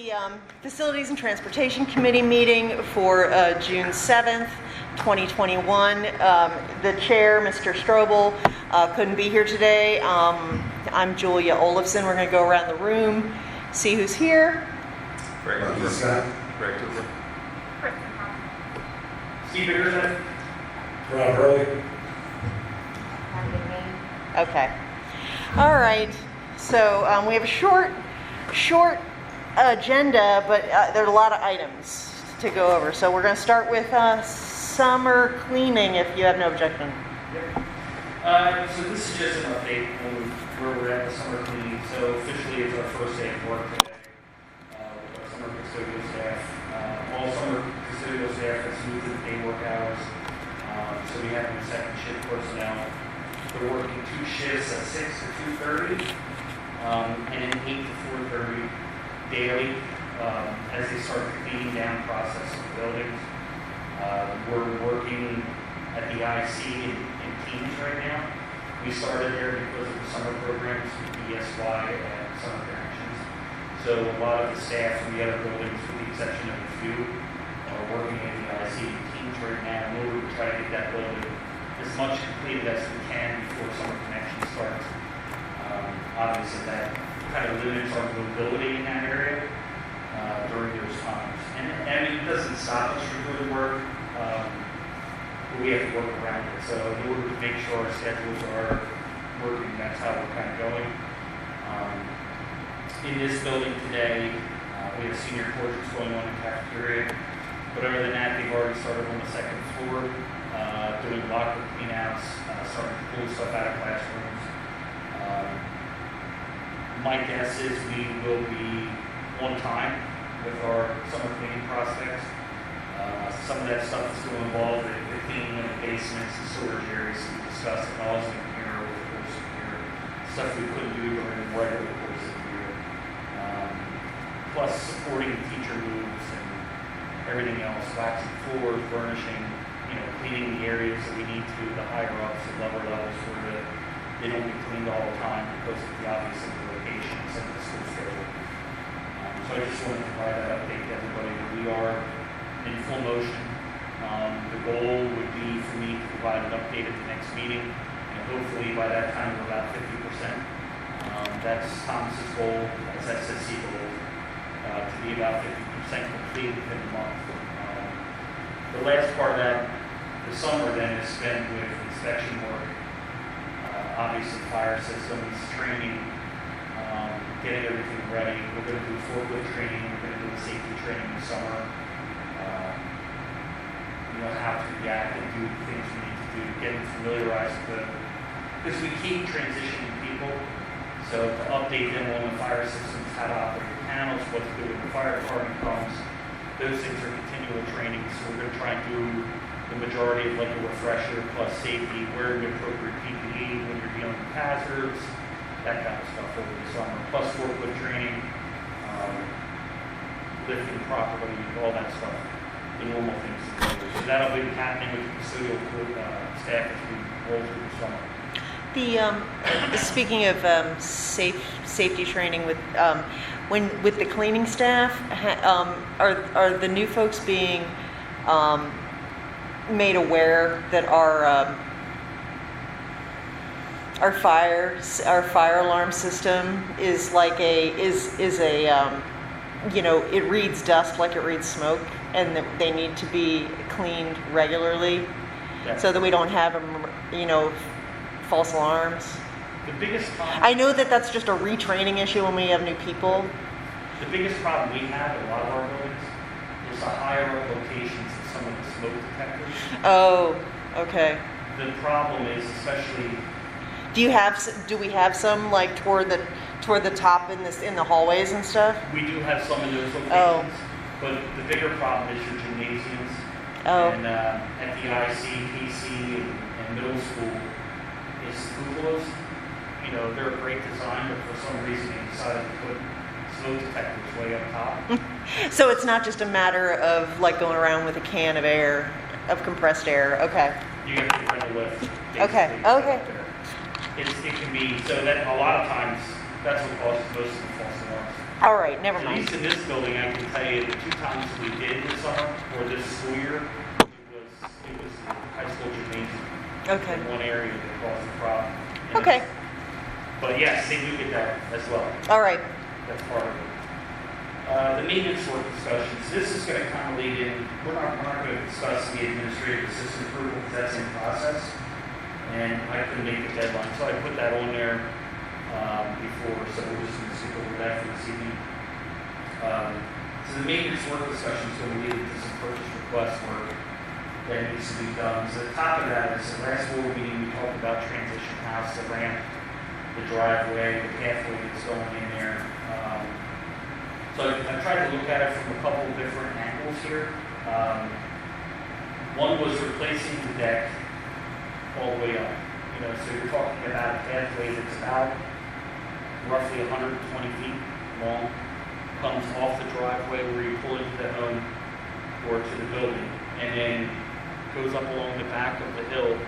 the Facilities and Transportation Committee meeting for June 7th, 2021. The chair, Mr. Strobel, couldn't be here today. I'm Julia Olafson. We're going to go around the room, see who's here. Greg Cooper. Greg Cooper. Steve Bickerson. Rob Hurley. Okay. All right. So we have a short agenda, but there are a lot of items to go over. So we're going to start with summer cleaning, if you have no objection. So this is just an update on where we're at with summer cleaning. So officially it's our first day of work today with our summer custodial staff. All summer custodial staff has moved to the day work hours. So we have the second shift personnel. They're working 2 shifts at 6 to 2:30 and 8 to 4:30 daily as they start the cleaning down process of the buildings. We're working at the IC in teams right now. We started there because of the summer programs, ESY and summer connections. So a lot of the staff from the other buildings, with the exception of a few, are working at the IC in teams right now in order to try to get that building as much completed as we can before summer connection starts. Obviously that kind of limits our mobility in that area during those times. And it doesn't stop us from doing work, but we have to work around it. So in order to make sure our schedules are working, that's how we're kind of going. In this building today, we have senior portraits going on in the cafeteria. But other than that, they've already started on the second floor, doing locker cleanouts, starting to pull stuff out of classrooms. My guess is we will be on time with our summer cleaning prospects. Some of that stuff is going to involve the cleaning of the basements, the storage areas we discussed, and also in here over the course of the year. Stuff we couldn't do during the regular course of the year. Plus supporting teacher moves and everything else, waxing floors, burnishing, cleaning the areas that we need to, the higher ups, the lower levels where they don't get cleaned all the time because of the obvious implications of the school schedule. So I just wanted to provide that update to everybody that we are in full motion. The goal would be for me to provide an update at the next meeting, and hopefully by that time we're about 50%. That's Thomas's goal, that's SSC goal, to be about 50% complete within a month. The last part of that, the summer then is spent with inspection work, obviously fire systems, training, getting everything ready. We're going to do forklift training, we're going to do the safety training this summer, how to react and do the things we need to do, getting familiarized with because we keep transitioning people. So to update them on the fire systems, how to operate the panels, what to do when the fire department comes, those things are continual training. So we're going to try and do the majority of like a refresher plus safety, wearing appropriate PPE when you're dealing with hazards, that kind of stuff over the summer, plus forklift training, lifting properly, all that stuff, the normal things. So that'll be happening with the custodial staff as we roll through the summer. Speaking of safety training with the cleaning staff, are the new folks being made aware that our fire alarm system is like it reads dust like it reads smoke, and that they need to be cleaned regularly, so that we don't have false alarms? The biggest problem, I know that that's just a retraining issue when we have new people. the biggest problem we have in a lot of our buildings is the higher up locations of some of the smoke detectors. Oh, okay. The problem is, especially, Do we have some like toward the top in the hallways and stuff? we do have some in those locations, Oh. but the bigger problem is your gymnasiums. Oh. And at the IC, PC, and middle school is cupolas. They're a great design, but for some reason they decided to put smoke detectors way up top. So it's not just a matter of like going around with a can of air, of compressed air. Okay. You have to kind of lift. Okay. basically, Okay. up there. It can be, so that a lot of times, that's what causes most of the false alarms. All right, never At mind. least in this building, I can tell you the 2 times we did this summer, or this school year, it was the high school gymnasium. Okay. In one area that caused the problem. Okay, But yes, they do get that as well. all right. That's part of it. The maintenance work discussions, this is going to kind of lead in, we're not going to discuss the administrative assistant approval because that's in process. And I couldn't make the deadline, so I put that on there before, so we're just going to skip over that for this evening. So the maintenance work discussion is going to lead into some purchase request work that needs to be done. So the top of that is the last board meeting, we talked about transition house, the ramp, the driveway, the pathway that's going in there. So I tried to look at it from a couple of different angles here. One was replacing the deck all the way up. So you're talking about a pathway that's about roughly 120 feet long, comes off the driveway where you pull into the home or to the building, and then goes up along the back of the hill,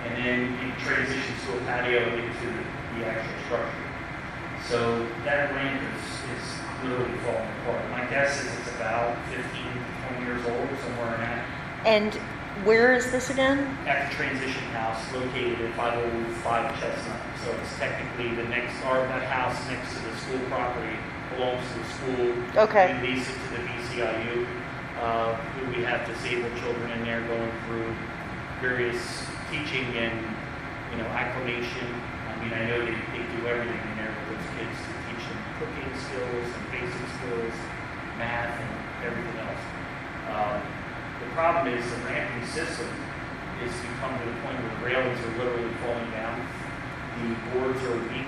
and then it transitions to a patio into the actual structure. So that ramp is literally falling apart. My guess is it's about 15, 20 years old, somewhere in that. And where is this again? At the transition house located at 505 Chestnut. So it's technically that house next to the school property belongs to the school. Okay. We lease it to the VCIU. We have disabled children in there going through various teaching and, acclimation. I know they do everything in there with those kids to teach them cooking skills and basic skills, math, and everything else. The problem is the ramping system is become to the point where railings are literally falling down. The boards are weak,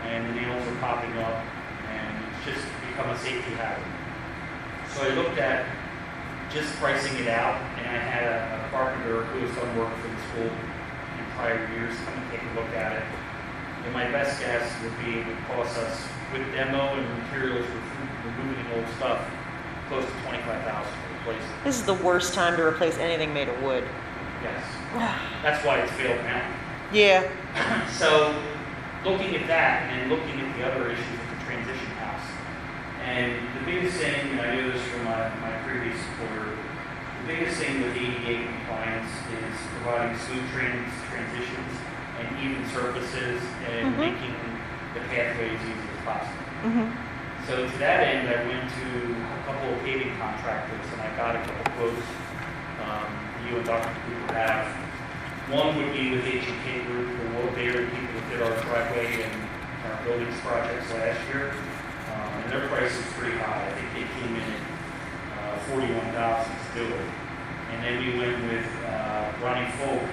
and the nails are popping up, and it's just become a safety hazard. So I looked at just pricing it out, and I had a carpenter who has done work for the school in prior years come and take a look at it. And my best guess would be it would cost us, with demo and materials, removing the old stuff, close to $25,000 to replace it. This is the worst time to replace anything made of wood. Yes. That's why it's failed now. Yeah. So, looking at that and looking at the other issues with the transition house, and the biggest thing, and I knew this from my previous quarter, the biggest thing with ADA compliance is providing smooth transitions and even surfaces and making the pathway as easy as possible. Mm-hmm. So to that end, I went to a couple of paving contractors and I got a couple quotes. You and Dr. Cooper have. One would be with H&K Group, they are the people that did our driveway and our buildings projects last year. And their price is pretty high. I think they came in at $41,000 to do it. And then we went with Ronnie Folk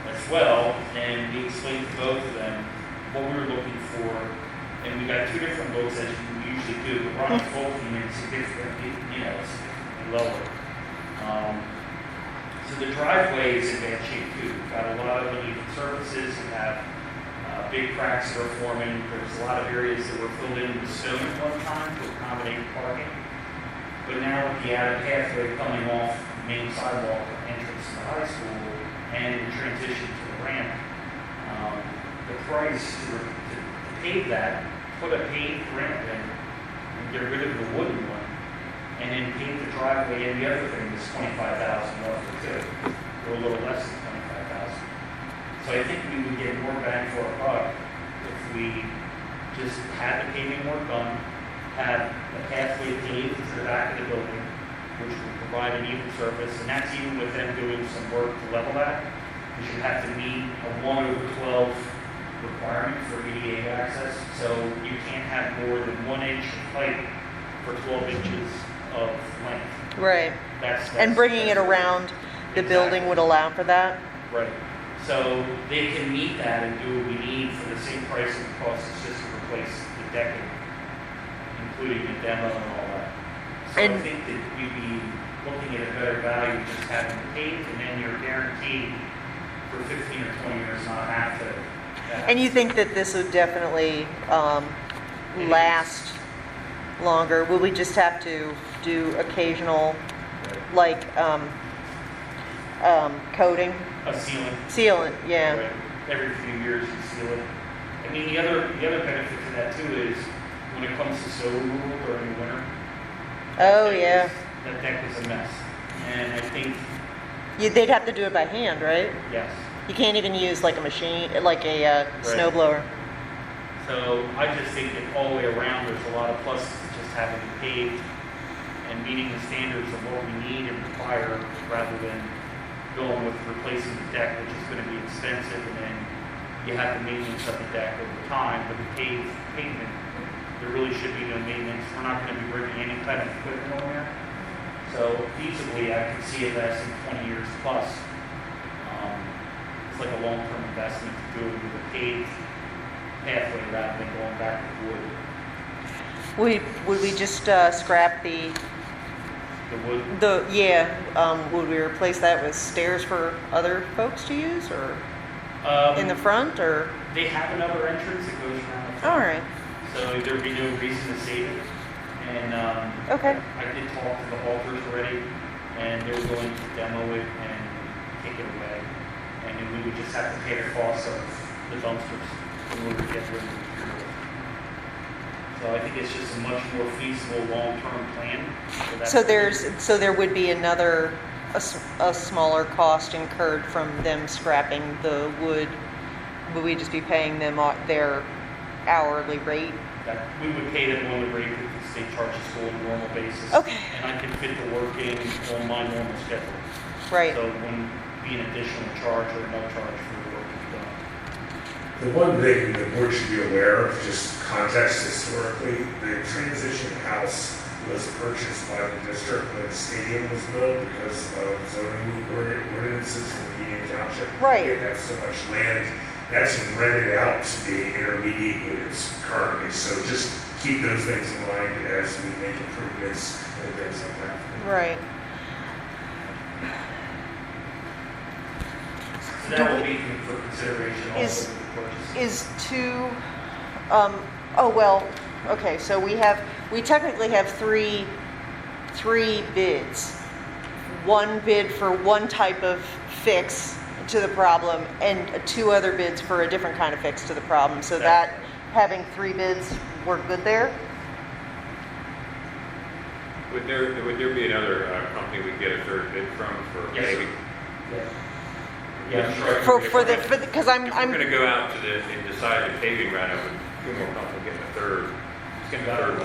as well, and we explained to both of them what we were looking for. And we got 2 different votes as you usually do, but Ronnie Folk came in significantly, significantly lower. So the driveway is in bad shape too. We've got a lot of uneven surfaces. We have big cracks that are forming. There's a lot of areas that were filled in with stone at one time to accommodate parking. But now with the added pathway coming off the main sidewalk entrance to the high school and the transition to the ramp, the price to pave that, put a paved ramp in, and get rid of the wooden one, and then pave the driveway, and the other thing is $25,000 roughly too, or a little less than $25,000. So I think we would get more bang for our buck if we just had the paving work done, had a pathway paved to the back of the building, which would provide an even surface, and that's even with them doing some work to level that. We should have to meet a 1/12 requirement for ADA access, so you can't have more than 1 inch of pipe for 12 inches of length. Right. That's And bringing it around the building would allow for that? Right. So they can meet that and do what we need for the same price it costs us just to replace the decking, including the demo and all that. So I And- think that we'd be looking at a better value just having it paved, and then you're guaranteed for 15 or 20 years not have to. And you think that this would definitely last longer? Will we just have to do occasional, like, coating? A sealant. Sealant, yeah. Right. Every few years you seal it. I mean, the other benefit to that too is when when it comes to snow removal during the winter. Oh, yeah. That deck is a mess. And I think, They'd have to do it by hand, right? yes. You can't even use like a machine, like a snow blower. So I just think that all the way around, there's a lot of pluses to just having it paved and meeting the standards of what we need and require rather than going with replacing the deck, which is going to be expensive, and then you have the maintenance of the deck over time. But the pavement, there really should be no maintenance. We're not going to be bringing any kind of equipment on there. So feasibly, I can see it lasting 20 years plus. It's like a long-term investment to do it with a paved pathway rather than going back with wood. Would we just scrap The wood, would we replace that with stairs for other folks to use, or in the front, or? they have another entrance that goes around the front. All right, So there'd be no reason to save it. And okay. I did talk to the Halters already, and they were going to demo it and take it away. And then we would just have to pay the cost of the dumpsters in order to get rid of the material. So I think it's just a much more feasible long-term plan. So there would be a smaller cost incurred from them scrapping the wood. Would we just be paying them their hourly rate? That we would pay them on the rate that the state charges for on a normal basis. Okay. And I can fit the work in on my normal schedule. Right. So it wouldn't be an additional charge or no charge for the work to be done. The one thing the board should be aware of, just context historically, the transition house was purchased by the district when the stadium was built because of zoning ordinances in Union Township. Right. They have so much land. That's been rented out to the intermediate units currently. So just keep those things in mind as we make improvements and things like that. Right. So that will be for consideration also with the purchase. Okay, so we technically have three bids. One bid for one type of fix to the problem and two other bids for a different kind of fix to the problem. So that having three bids work good there? Would there be another company we could get a third bid from for Yes, sir. paving? Yeah, sure. Because I'm If we're going to go out to and decide the paving route, I would feel more comfortable getting a third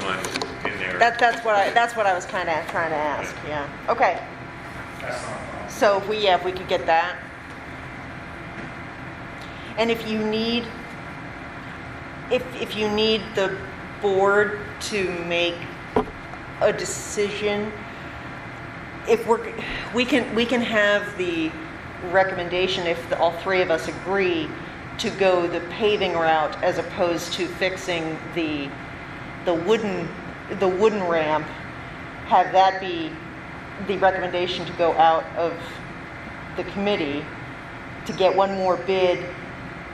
one in there. that's what I was kind of trying to ask. Yeah. Okay. That's not a problem. So if we could get that. And if you need the board to make a decision, we can have the recommendation if all three of us agree to go the paving route as opposed to fixing the wooden ramp, have that be the recommendation to go out of the committee to get one more bid,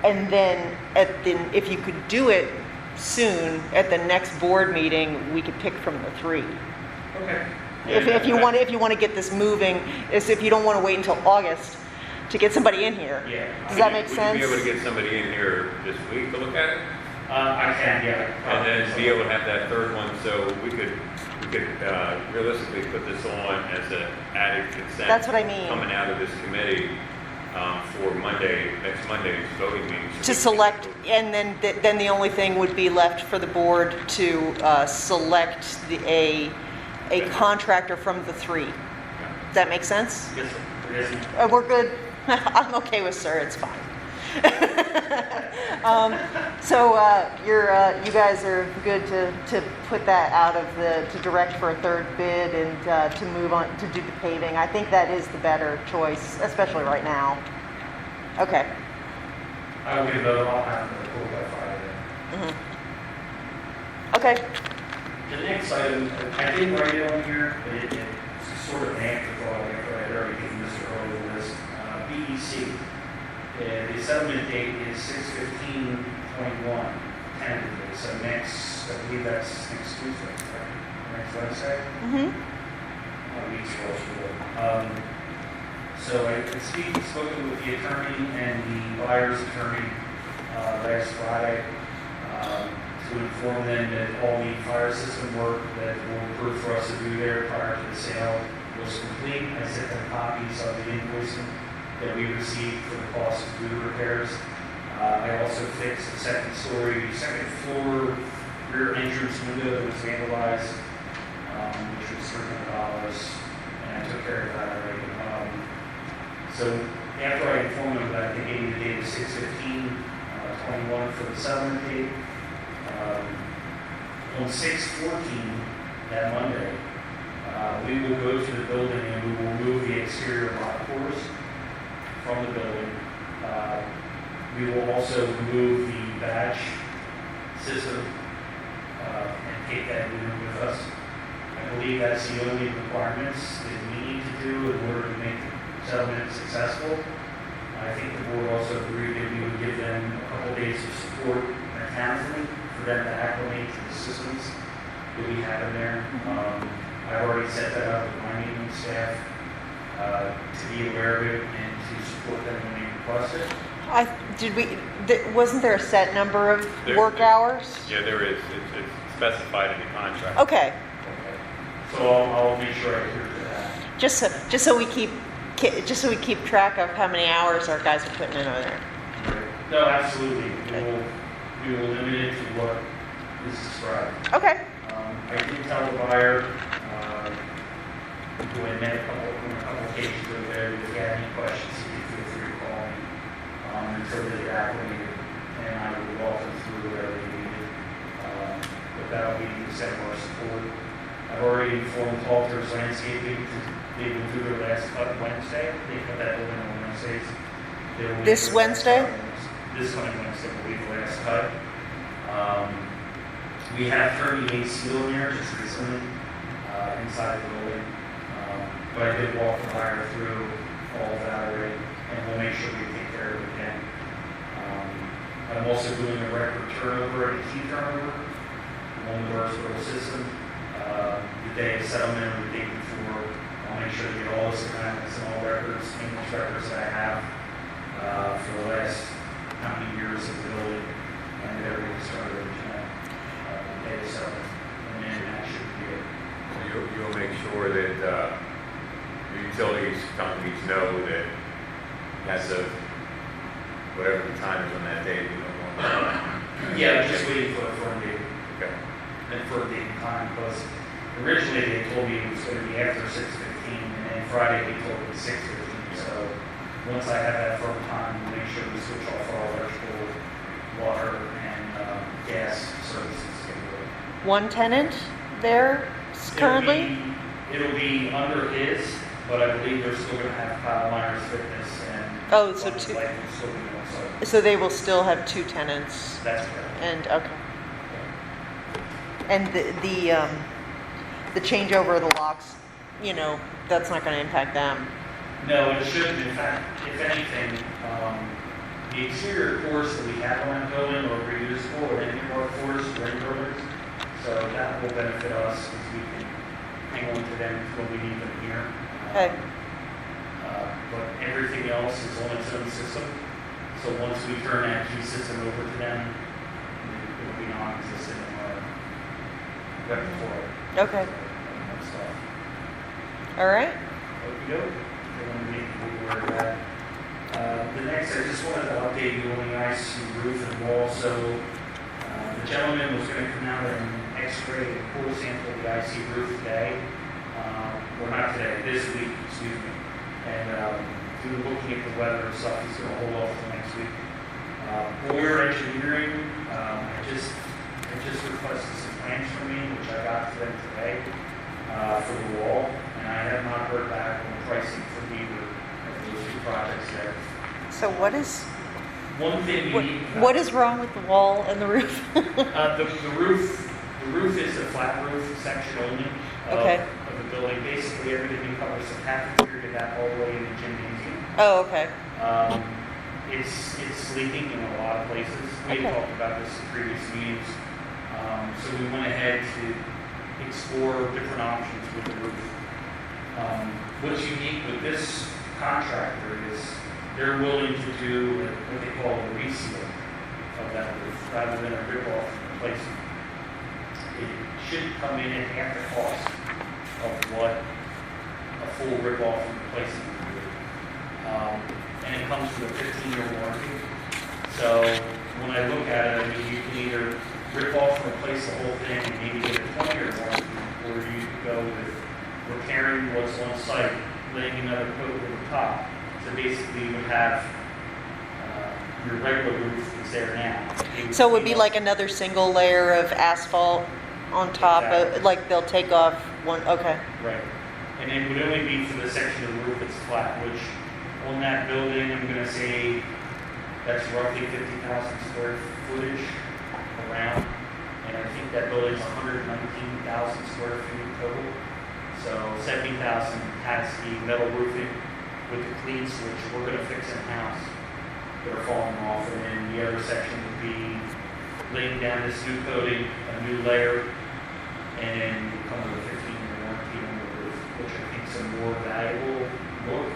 and then if you could do it soon at the next board meeting, we could pick from the three. Okay. If you want to get this moving, is if you don't want to wait until August to get somebody in here. Yeah. Does that make sense? Would you be able to get somebody in here this week to look at it? I can, yeah. And then be able to have that third one, so we could realistically put this on as an added consent. That's what I mean. Coming out of this committee for next Monday's voting meeting. So To select, and then the only thing would be left for the board to select a contractor from the three. Does that make sense? Yes, sir. It is. We're good. I'm okay with sir. It's fine. So you guys are good to put that out of to direct for a third bid and to move on to do the paving. I think that is the better choice, especially right now. Okay. I will give those all hands to the pool by Friday. Mm-hmm. Okay. The next item, I did write it on here, but it's sort of an afterthought. I already given Mr. Early the list. BEC. The settlement date is 6/15/21, tentatively. So next, I believe that's next Tuesday, right? Next Wednesday. Mm-hmm. A week's worth. So I spoken with the attorney and the buyer's attorney last Friday. To to inform them that all the fire system work that were approved for us to do there prior to the sale was complete. I sent them copies of the invoicing that we received for the cost of the repairs. I also fixed the second floor rear entrance window that was vandalized, which was $300, and I took care of that already. So after I informed them that they gave me the date of 6/15/21 for the settlement date, on 6/14, that Monday, we will go to the building and we will move the exterior lock doors from the building. We will also remove the badge system and take that unit with us. I believe that's the only requirements that we need to do in order to make the settlement successful. I think the board also agreed that we would give them a couple days of support mechanically for them to acclimate to the systems that we have in there. I've already set that up with my maintenance staff to be aware of it and to support them when they request it. Wasn't there a set number of There- work hours? Yeah, there is. It's specified in the contract. Okay, So I'll make sure I adhere to that. just so we keep track of how many hours our guys are putting in over there. No, absolutely. We will limit it to what is described. Okay, I did tell the buyer, who I met on a couple occasions over there, that if he had any questions, he could feel free to call me until they get acclimated, and I will walk them through whatever they needed. But that'll be the extent of our support. I've already informed Walters Landscaping, they will do their last cut Wednesday. They cut that building on Wednesdays. They will do This their last Wednesday? cut. This coming Wednesday will be the last cut. We have 38 steel in there just recently inside the building. But I did walk the buyer through all of that already, and we'll make sure we take care of it again. I'm also doing a record turnover and key turnover on the Burrsville system. The day of settlement or the day before, I'll make sure to get all this assignments and all records, English records that I have for the last how many years of the building, and everything started original the day of settlement, and then that should be it. You'll make sure that the utilities companies know that as of whatever the time is on that day, we don't want. Yeah, just waiting for a firm date. Okay. And for a date and time, because originally they told me it was going to be after 6:15, and then Friday they told me 6:15. So once I have that firm time, we'll make sure we switch off our electrical, water, and gas services. one tenant there currently? It'll be under his, but I believe they're still going to have Kyle Myers Fitness and. Oh, so Life two. will still be on site. So they will still have two tenants That's correct. and, okay. And the changeover of the locks, that's not gonna impact them. No, it shouldn't. In fact, if anything, the exterior doors that we have on that building are reusable or any of our floors or any buildings. So that will benefit us as we can hang on to them when we need them here. Okay. But everything else is on its own system. So once we turn that key system over to them, it will be non-existent in our repertoire. Okay, And stuff. all right. Okey-doke. They want to make you aware of that. The next, I just wanted to update you on the IC roof and wall. So the gentleman was going to come out and x-ray and core sample the IC roof today. Well, not today, this week, excuse me. And due to looking at the weather and stuff, he's going to hold off until next week. Boyer Engineering, I just requested some plans from me, which I got to them today for the wall, and I have not heard back on the pricing for either of those two projects yet. So what is, One thing we need. what is wrong with the wall and the roof? The roof is a flat roof section only Okay. of the building. Basically, everything covers the cafeteria, that all the way in the gymnasium. Oh, okay, It's leaking in a lot of places. We had Okay. talked about this in previous meetings. So we went ahead to explore different options with the roof. What's unique with this contractor is they're willing to do what they call a reseal of that roof rather than a rip-off and replacement. it should come in at half the cost of what a full rip-off and replacement would be. And it comes with a 15-year warranty. So when I look at it, I mean, you can either rip off and replace the whole thing and maybe get a 20-year warranty, or you could go with repairing what's on site, laying another coat over the top. So basically, you would have your regular roof is there now. So it would be like another single layer of asphalt on top of, Exactly. like they'll take off one, okay. Right. And it would only be for the section of the roof that's flat, which on that building, I'm gonna say that's roughly 50,000 square footage around. And I think that building's 119,000 square feet total. So 70,000 has the metal roofing with the cleats, which we're gonna fix in-house, that are falling off. And then the other section would be laying down this new coating, a new layer, and then we'll come with a 15-year warranty on the roof, which I think is a more valuable look.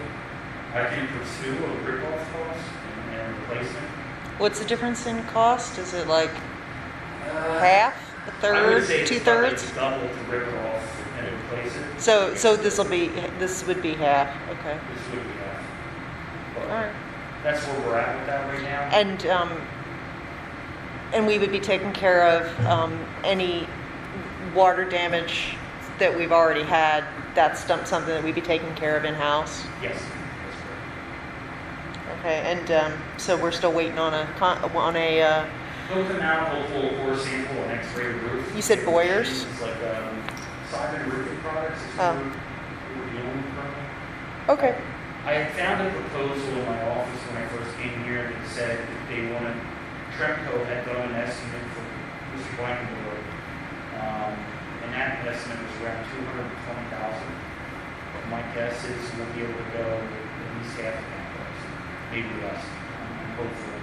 I can pursue a rip-off cost and replacement. What's the difference in cost? Is it like half, a I would third, say it's probably 2/3? double to rip it off and replace it. So this would be half, okay. This would be half. But All right. that's where we're at with that right now. And we would be taking care of any water damage that we've already had. That's something that we'd be taking care of in-house. Yes, that's correct. Okay, and so we're still waiting on a, They'll come out, they'll pull a core sample and x-ray the roof. You said Boyers? It's like Simon Roofing Products. It's Oh. who we're dealing with currently. okay, I had found a proposal in my office when I first came here that said that they wanted, Tremco had done an estimate for Mr. Blankenburg. And that estimate was around 220,000. But my guess is we'll be able to go at least half of that price, maybe less. I'm hopeful.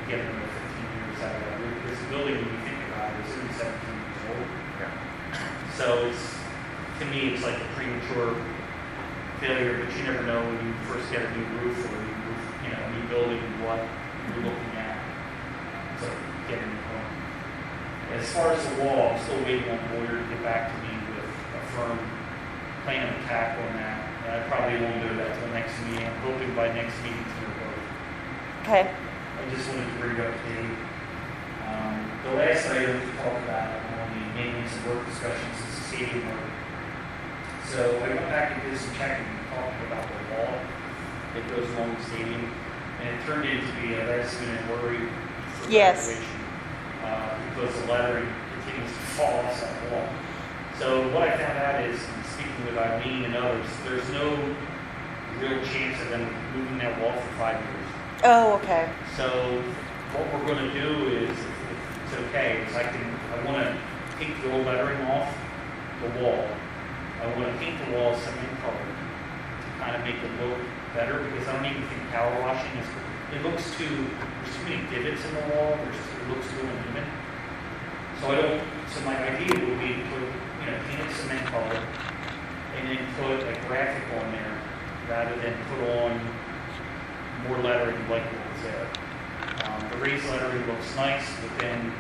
Get another 15 years out of that roof. This building, when you think about it, is only 17 years old. So it's, to me, it's like a premature failure, but you never know when you first get a new roof or a new building, what you're looking at. So getting it home. As far as the wall, I'm still waiting on Boyer to get back to me with a firm plan of attack on that. And I probably won't do that till next meeting. I'm hoping by next meeting to report. okay. I just wanted to bring it up to date. The last item to talk about on the maintenance and work discussions is the stadium work. So I went back and did some checking, talking about the wall that goes along the stadium, and it turned into be a last minute worry for Yes. graduation, because the lettering continues to fall off that wall. So what I found out is, in speaking with Eileen and others, there's no real chance of them moving that wall for 5 years. Oh, okay. So what we're going to do is, if it's okay, is I want to take the old lettering off the wall. I want to paint the wall cement color to kind of make it look better, because I don't even think power washing is, it looks there's too many divots in the wall, it looks too uneven. So my idea would be to put, paint it cement color and then put a graphic on there rather than put on more lettering like what was there. The raised lettering looks nice, but then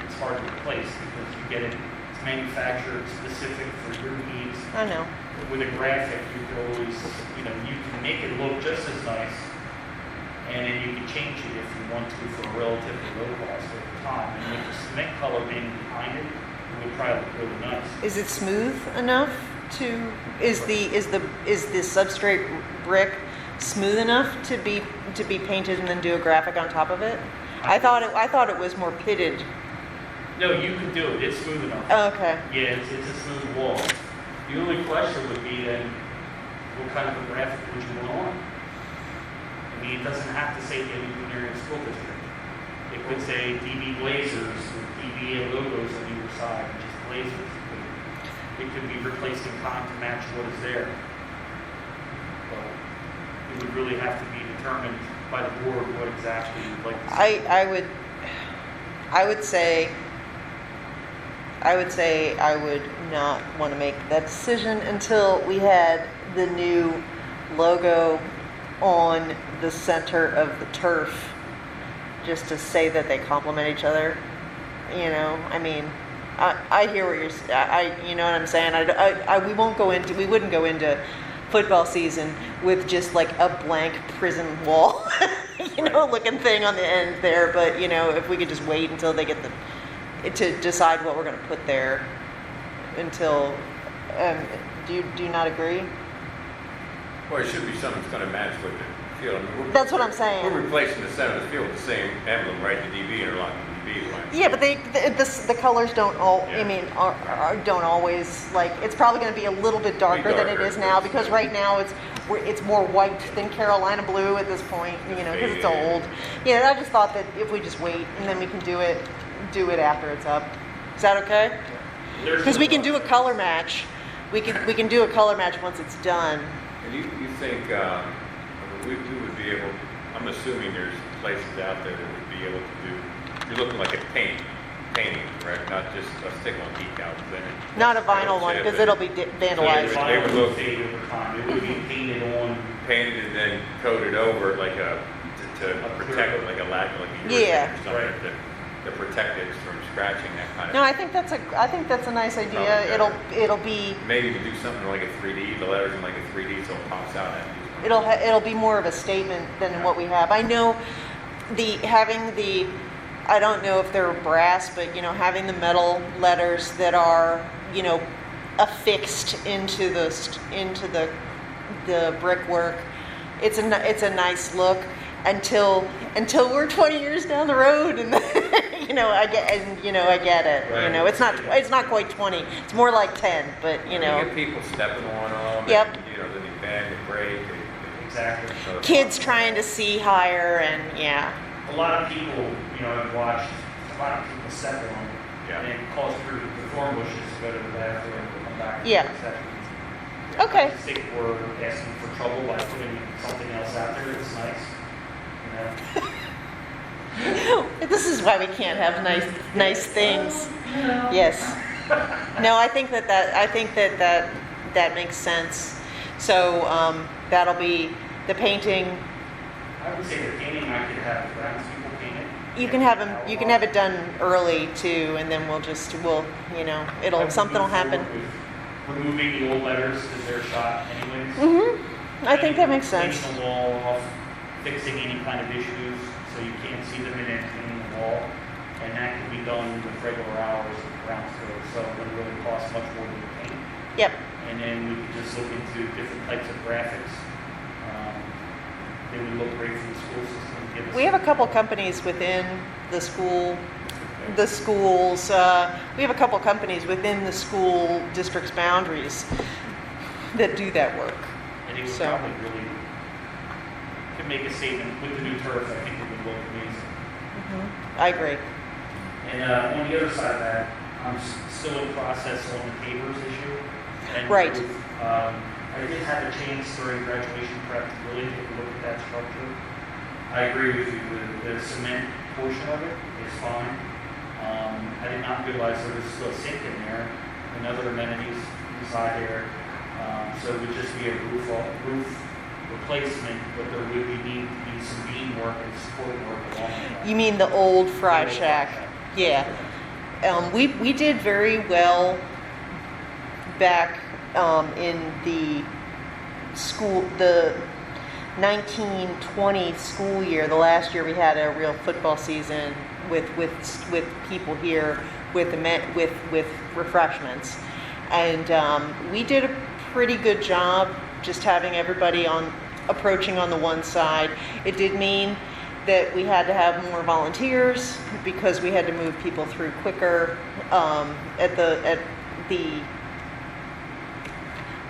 it's hard to replace because you get it's manufactured specific for your needs. I know. With a graphic, you can always, you can make it look just as nice, and then you can change it if you want to for a relatively low cost over time. And with the cement color being behind it, it would probably look really nice. Is it smooth enough to, is the substrate brick smooth enough to be painted and then do a graphic on top of it? I thought it was more pitted. No, you could do it. It's smooth enough. Oh, okay. Yeah, it's a smooth wall. The only question would be then, what kind of a graphic would you want on? I mean, it doesn't have to say Dayton Area School District. It could say DB Blazers with DBA logos on either side, just Blazers. It could be replaced in kind to match what is there. But it would really have to be determined by the board what exactly you'd like to see. I would say I would not want to make that decision until we had the new logo on the center of the turf, just to say that they complement each other. I mean, I hear what you know what I'm saying? We wouldn't go into football season with just like a blank prison wall, looking thing on the end there. But, if we could just wait until they get to decide what we're going to put there until, do you not agree? Well, it should be something that's gonna match with the field. I mean, That's what I'm saying. We're replacing the center of the field with the same emblem, right? The DB interlocking the DB line. Yeah, but the colors don't Yeah. don't always, like, it's probably going to be a little bit darker than it darker, is now, but- because right now it's more white than Carolina blue at this point, because it's old. Yeah, I just thought that if we just wait and then we can do it after it's up. Is that okay? Because we can do a color match. We can do a color match once it's done. And you think, we would be able, I'm assuming there's places out there that would be able to do, you're looking like a painting, correct? Not just a stick on decals there. Not a vinyl one, because it'll be vandalized. They would look- fade over time. It would be painted on. Painted and then coated over like to protect it, like a Yeah. urethane or something to protect it from scratching, that kind of. No, I think that's a nice idea. Probably It'll be. Maybe we do something like a 3D, the letters in like a 3D so it pops out at you. It'll be more of a statement than what we have. I know I don't know if they're brass, but having the metal letters that are affixed into the brickwork. It's a nice look until we're 20 years down the road, and I get it. Right. It's not quite 20. It's more like 10, but You get people stepping on them. Yep. And, then they bend and break. Exactly. kids trying to see higher, and yeah. A lot of people, I've watched a lot of people step on them. Yeah. And it calls for the thorn bushes to go to the bathroom and come back. Yeah. Okay. I just think we're asking for trouble by putting something else out there that's nice. This is why we can't have nice things. Yes. No, I think that makes sense. So that'll be the painting. I would say the painting, I could have the grounds people paint it. You can have it done early too, and then something will happen. Removing the old letters because they're shot anyways. Mm-hmm. I think that makes sense. Cleaning the wall off, fixing any kind of issues so you can't see them in it, cleaning the wall. And that can be done with regular hours of ground crew, so it wouldn't really cost much more than the paint. Yep. And then we could just look into different types of graphics. They would look great for the school system. Give us We have a couple companies within the schools. We have a couple companies within the school district's boundaries that do that work. And it would So- probably really, could make a statement with the new turf, I think it would look amazing. I agree. And on the other side of that, I'm still in process on the pavers issue. And Right. I did have a chance during graduation prep to really take a look at that structure. I agree with you, the cement portion of it is fine. I did not realize there was still a sink in there and other amenities inside there. So it would just be a roof replacement, but there would need some beam work and support work along with that. You mean the old fry shack? Yeah. We did very well back in the 1920 school year. The last year we had a real football season with people here with refreshments, and we did a pretty good job just having everybody approaching on the one side. It did mean that we had to have more volunteers because we had to move people through quicker at the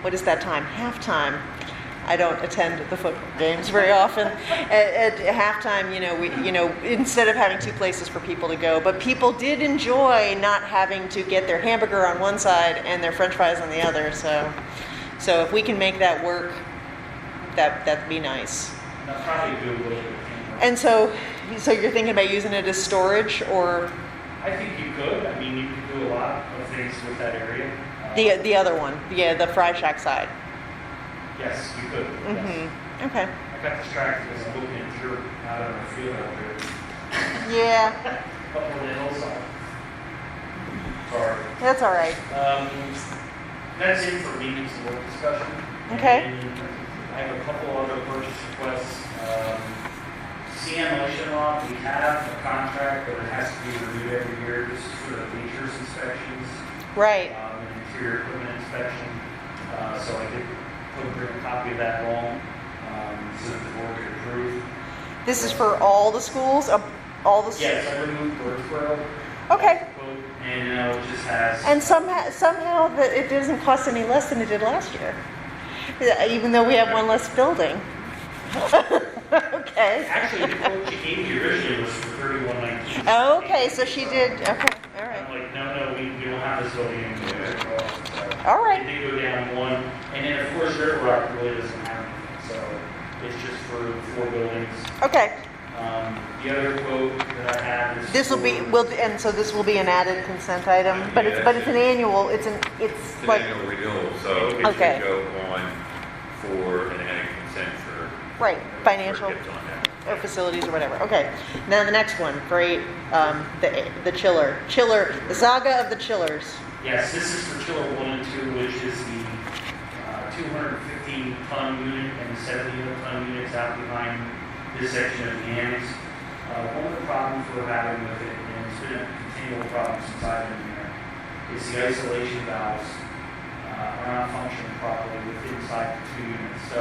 what is that time? Halftime. I don't attend the football games very often. At halftime, instead of having two places for people to go, but people did enjoy not having to get their hamburger on one side and their French fries on the other. So if we can make that work, that'd be nice. And I'll probably do a little bit of paint work. And so you're thinking about using it as storage, or I think you could. I mean, you could do a lot of things with that area. the other one, the fry shack side? Yes, you could. Yes. Mm-hmm. Okay. I got distracted because I'm looking at your out of the field out there. Yeah. Up on the hillside. Sorry. That's all right. That's it for maintenance and work discussion. Okay. And I have a couple other purchase requests. CM Ocean Rock, we have a contract, but it has to be renewed every year. This is for the bleachers inspections, Right. and interior equipment inspection. So I did bring a copy of that along, so that the board could approve. This is for all the schools, all the. Yes, I removed Birdsboro. Okay. And it just has. And somehow that it doesn't cost any less than it did last year, even though we have one less building. Okay. Actually, the quote she gave me originally was for $31.19. Okay, so she did. Okay, all I'm right. like, no, we don't have this building anymore. All right. It did go down one, and then of course River Rock really doesn't have anything, so it's just for 4 buildings. Okay. The other quote that I have is. This will be and so this will be an added consent item, but it's an annual. It's It's an like annual renewal, so it Okay. should go on for an added consent for. right financial Gets on that. or facilities or whatever. Okay. Now the next one, great. The chiller, the saga of the chillers. Yes, this is for Chiller 1 and 2, which is the 250-ton unit and the 70-ton units out behind this section of the annex. One of the problems we're having with it, and it's been a continual problem since I've been here, is the isolation valves are not functioning properly within inside the 2 units. So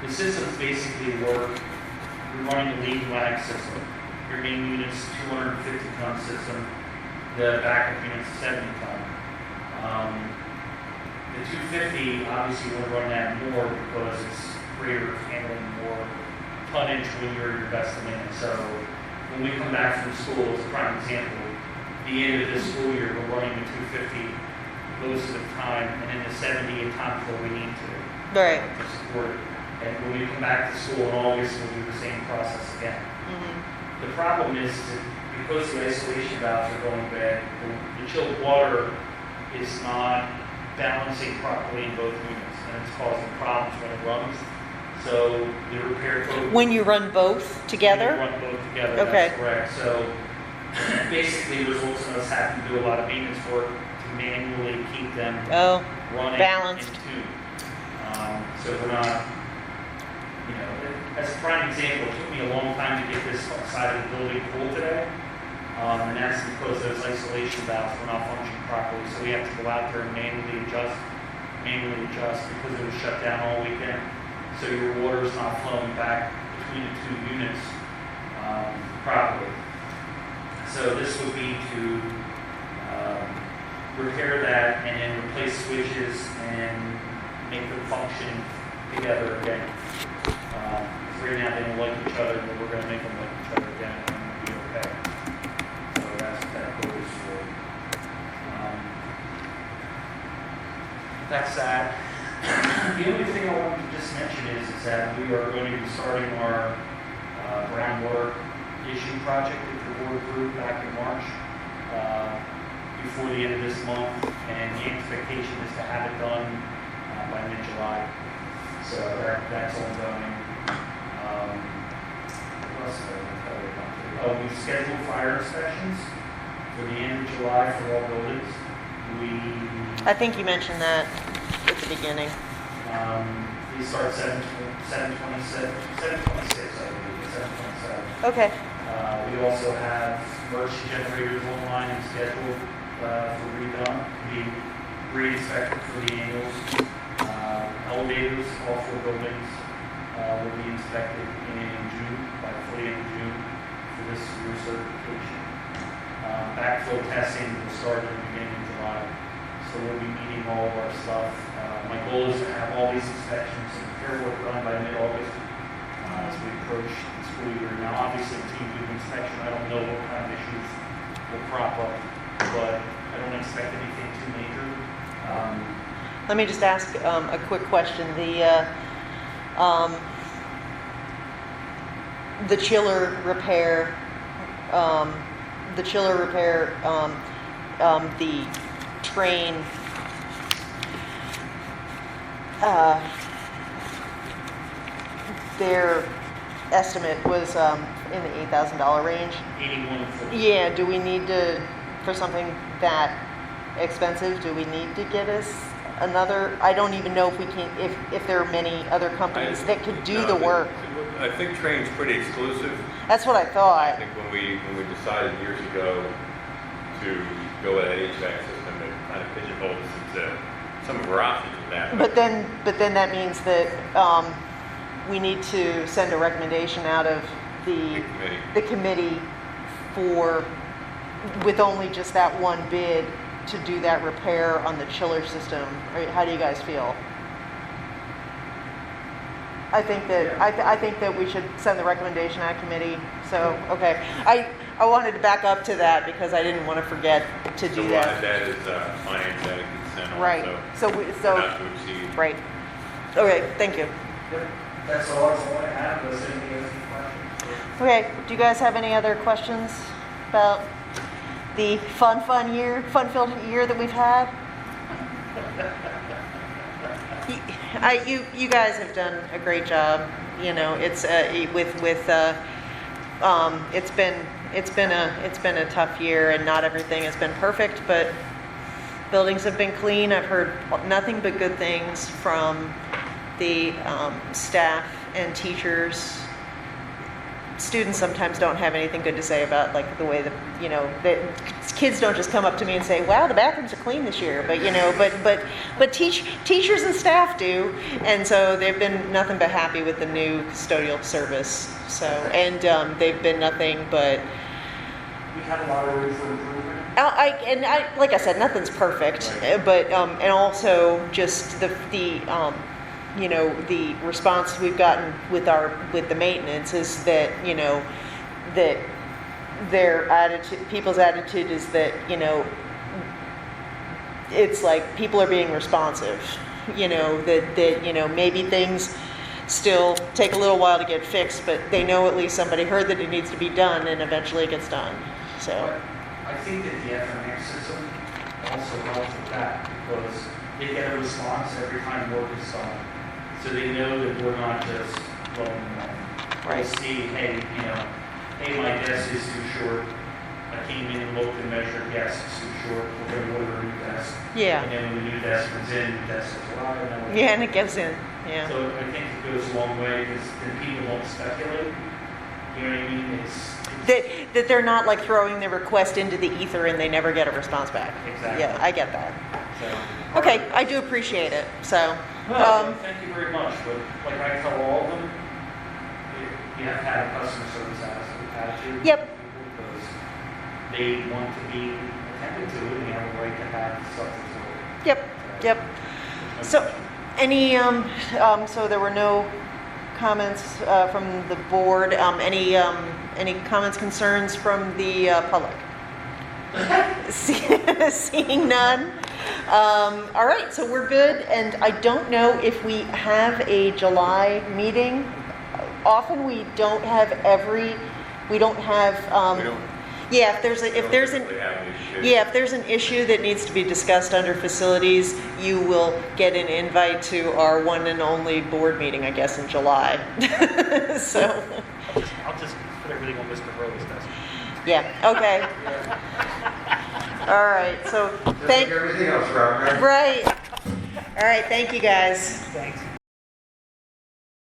the systems basically work. We're running the lead lag system. Your main unit's 250-ton system. The backup unit's 70-ton. The 250, obviously, we'll run that more because it's greater handling more tonnage when you're your best limit. So when we come back from school, as a prime example, the end of this school year, we're running the 250 most of the time, and then the 70 at times where we need to Right. support it. And when we come back to school in August, we'll do the same process again. Mm-hmm. The problem is that because the isolation valves are going bad, the chilled water is not balancing properly in both units, and it's causing problems when it runs. So the repair code. When you run both When together. you run both together, Okay. that's correct. So basically, it results in us having to do a lot of maintenance work to manually keep them Oh. running Balanced. in tune. So we're not, as a prime example, it took me a long time to get this side of the building full today. And that's because those isolation valves were not functioning properly. So we have to go out there and manually adjust because it was shut down all weekend. So your water is not flowing back between the 2 units properly. So this would be to repair that and then replace switches and make them function together again. Right now they don't like each other, but we're going to make them like each other again, and it'll be okay. So that's what that code is for. That's that. The only thing I wanted to just mention is that we are going to be starting our groundwater issue project that the board approved back in March before the end of this month, and the expectation is to have it done by mid-July. So that's ongoing. What else did I tell you about? Oh, we've scheduled fire inspections for the end of July for all buildings. I think you mentioned that at the beginning. We start 7/26, I believe, 7/27. Okay. We also have emergency generators online and scheduled for redone, to be re-inspected for the annuals. Elevators, all 4 buildings will be inspected in June, by fully in June for this year's certification. Backflow testing will start at the beginning of July. So we'll be meeting all of our stuff. My goal is to have all these inspections and repair work done by mid-August as we approach the school year. Now, obviously, until you do the inspection, I don't know what kind of issues will crop up, but I don't expect anything too major. Let me just ask a quick question. The chiller repair, the train, their estimate was in the $8,000 range. 81 and 40. Yeah, do we need to, for something that expensive. Do we need to get us another? I don't even know if we can, if there are many other companies that could do No, the work. I think Train's pretty exclusive. That's what I I thought. think when we decided years ago to go with that HVAC system, it kind of pigeonholed us into some of our options with that. But then that means that we need to send a recommendation out of the committee for, with only just that one bid to do that repair on the chiller system. Right? How do you guys feel? I think that I think that we should send the recommendation out of committee. So okay, I wanted to back up to that because I didn't want to forget to So do we'll add that. that as finance that consent Right. also. So Not to exceed. right. Okay. Thank you. Yep, that's all I have, unless anybody has any questions. Okay. Do you guys have any other questions about the fun-filled year that we've had? You guys have done a great job. You know, it's it's been a tough year, and not everything has been perfect, but buildings have been clean. I've heard nothing but good things from the staff and teachers. Students sometimes don't have anything good to say about like the way that, you know, that kids don't just come up to me and say, wow, the bathrooms are clean this year, but you know, but teachers and staff do, and so they've been nothing but happy with the new custodial service. So, and they've been nothing but We have a lot of room for improvement. like I said, nothing's perfect, Right. but and also just the you know, the response we've gotten with the maintenance is that, you know, that their attitude, people's attitude is that, you know, it's like people are being responsive, you know, that you know, maybe things still take a little while to get fixed, but they know at least somebody heard that it needs to be done, and eventually it gets done. So But I think that the FMX system also helps with that, because they get a response every time work is done. So they know that we're not just blowing them off. Right. They'll see, hey, you know, hey, my desk is too short. I came in and looked and measured, yes, it's too short. We're going to order a new desk. yeah, And then when the new desk comes in, the desk is alive. yeah, and it gets in, yeah. So I think it goes a long way, because then people don't speculate. You know what I mean? That they're not like throwing the request into the ether and they never get a response back. Exactly. Yeah, I get that. So. Okay, I do appreciate it. So, Well, thank you very much, but like I tell all of them, you have to have a customer service attitude. Yep. Because they want to be attended to, and they have a right to have stuff that's yep. So, any so there were no comments from the board. Any comments, concerns from the public? Seeing none. All right, so we're good, and I don't know if we have a July meeting. Often we don't have we don't have, We don't- yeah, if there's an issue that needs to be discussed under facilities, you will get an invite to our one and only board meeting, I guess, in July. So, I'll just put everything on Mr. Rowley's desk. yeah, okay. All right, so Just like everything else around there. right. All right, thank you guys. Thanks.